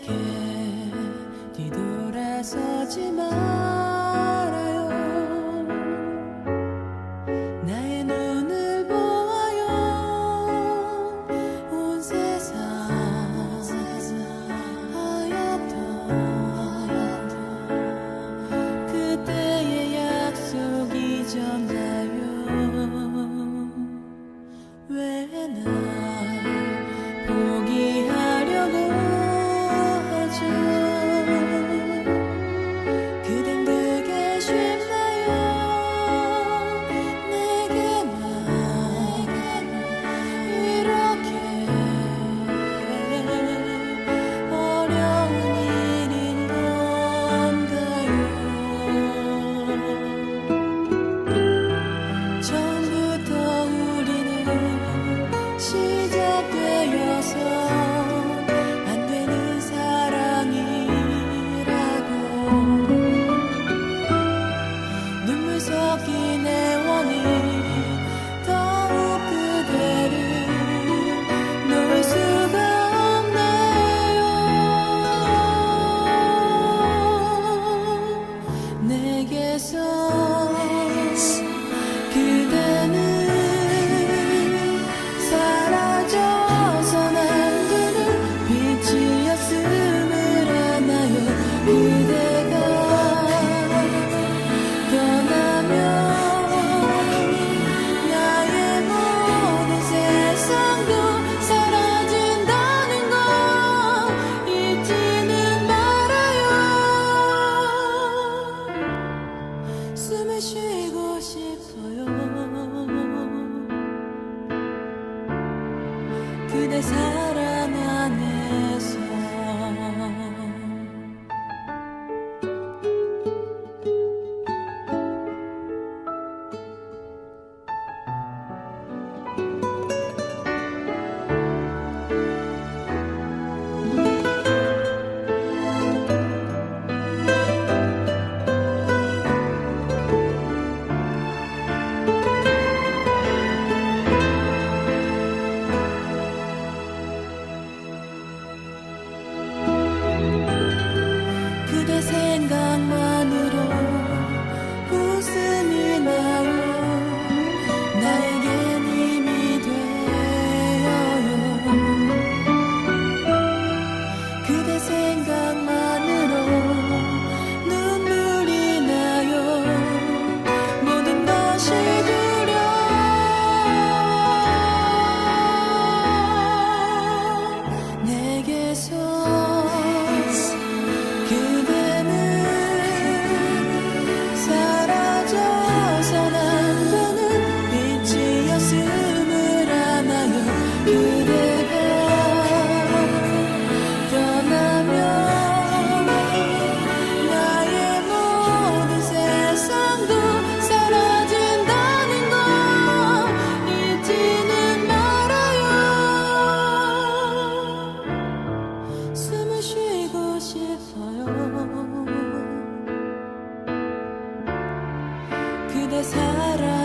내게 뒤돌아서지 말아요. 나의 눈을 보아요. 온 세상 하얗던 그때의 약속 잊었나요? 왜 날 포기하려고 하죠? 그댄 그게 쉽나요? 내게만 이렇게 어려운 일인 건가요? 처음부터 우리는 시작되어서 안 되는 사랑이라고 눈물 섞인 애원이 더욱 그대를 놓을 수가 없네요. 내게서 그대는 사라져선 안 되는 빛이었음을 아나요? 그대가 떠나면 나의 모든 세상도 사라진다는 걸 잊지는 말아요. 숨을 쉬고 싶어요. 그대 사랑 안에서 그대 생각만으로 웃음이 나요. 나에겐 힘이 되어요. 그대 생각만으로 눈물이 나요. 모든 것이 두려워. 내게서 그대는 사라져선 안 되는 빛이었음을 아나요? 그대가 떠나면 나의 모든 세상도 사라진다는 걸 잊지는 말아요. 숨을 쉬고 싶어요. 그대 사랑